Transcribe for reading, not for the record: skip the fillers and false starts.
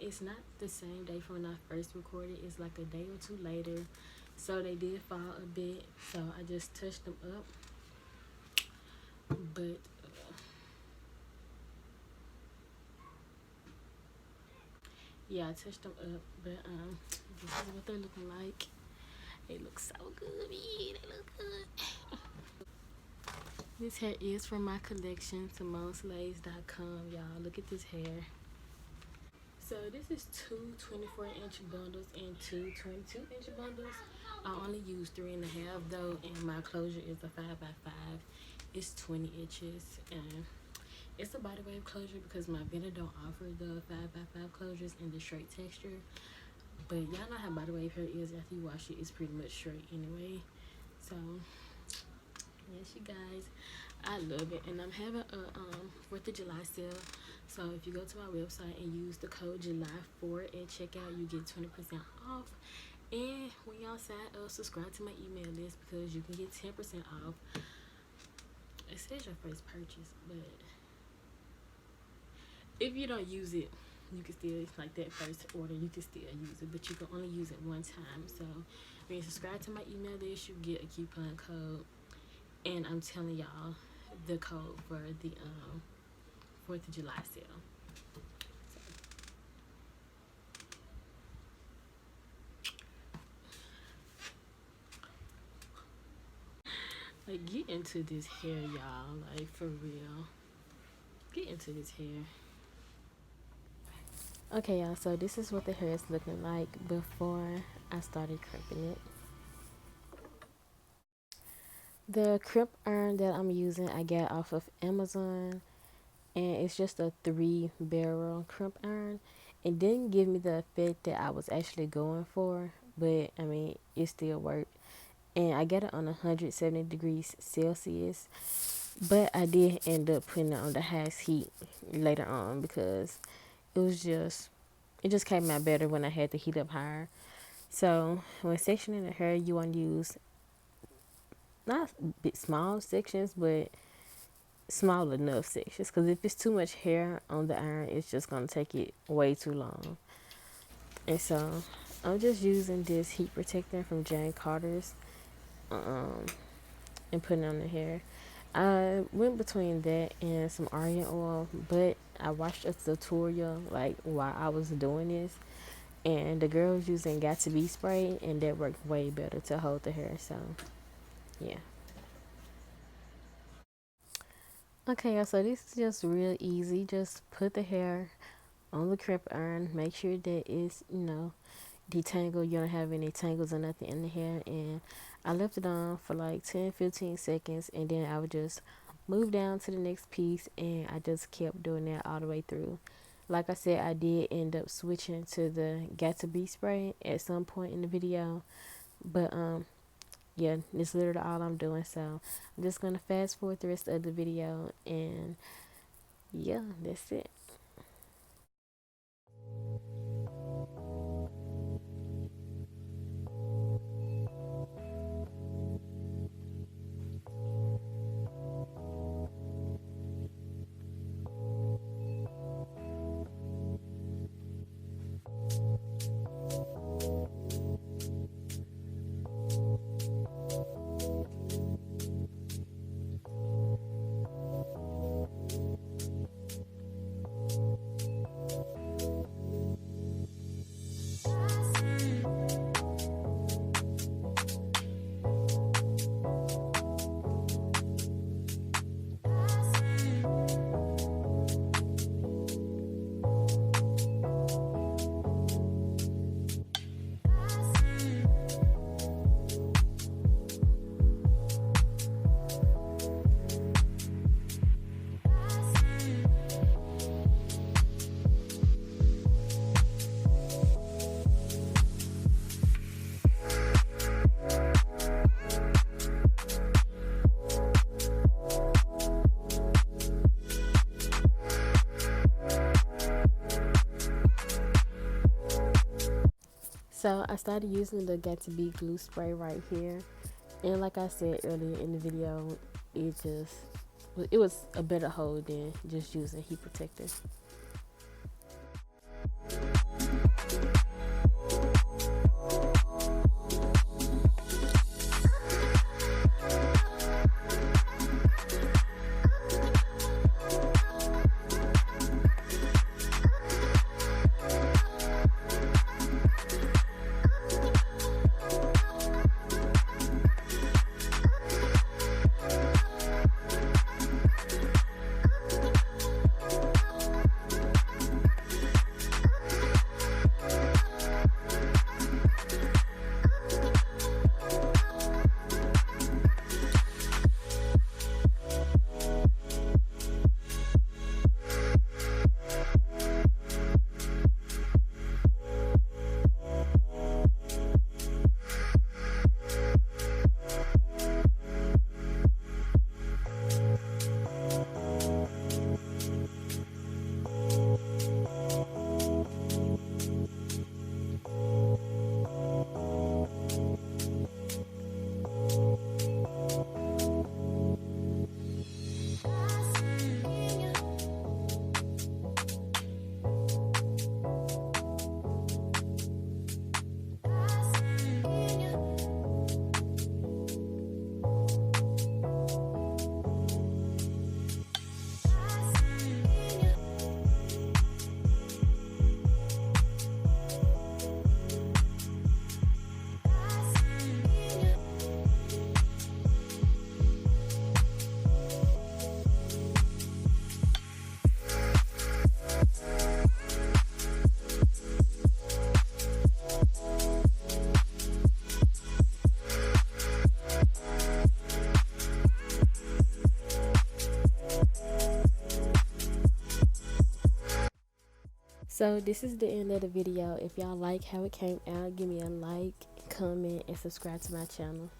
it's not the same day from when I first recorded. It's like a day or two later, so they did fall a bit, so I just touched them up. But yeah, I touched them up. But this is what they're looking like. They look so good. Yeah, they look good. This hair is from my collection, SimoneSlays.com. Y'all, look at this hair. So this is two 24-inch bundles and two 22-inch bundles. I only use 3.5 though, and my closure is a 5x5. It's 20 inches, and it's a body wave closure because my vendor don't offer the 5x5 closures in the straight texture. But y'all know how body wave hair is. After you wash it, it's pretty much straight anyway. So yes, you guys, I love it. And I'm having a 4th of July sale. So if you go to my website and use the code July4 at checkout, you get 20% off. And when y'all sign up, subscribe to my email list because you can get 10% off. It says your first purchase, but if you don't use it, you can still, like that first order, you can still use it, but you can only use it one time. So when you subscribe to my email list, you get a coupon code, and I'm telling y'all the code for the 4th of July sale. Like, get into this hair, y'all. Like, for real. Get into this hair. Okay, y'all, so this is what the hair is looking like before I started crimping it. The crimp iron that I'm using, I got off of Amazon, and it's just a 3-barrel crimp iron. It didn't give me the effect that I was actually going for, but I mean, it still worked. And I got it on 170 degrees Celsius, but I did end up putting it on the highest heat later on because it just came out better when I had the heat up higher. So when sectioning the hair, you want to use not big small sections, but small enough sections, because if it's too much hair on the iron, it's just going to take it way too long. And so I'm just using this heat protector from Jane Carter's and putting it on the hair. I went between that and some argan oil, but I watched a tutorial like while I was doing this, and the girl was using got to be spray, and that worked way better to hold the hair. So yeah. Okay, so this is just real easy. Just put the hair on the crimp iron. Make sure that it's, detangled. You don't have any tangles or nothing in the hair. And I left it on for like 10-15 seconds, and then I would just move down to the next piece, and I just kept doing that all the way through. Like I said, I did end up switching to the got to be spray at some point in the video, but yeah, that's literally all I'm doing. So I'm just gonna fast forward the rest of the video, and yeah, that's it. So I started using the Got to Be glue spray right here, and like I said earlier in the video, it was a better hold than just using heat protector. So this is the end of the video. If y'all like how it came out, give me a like, comment, and subscribe to my channel.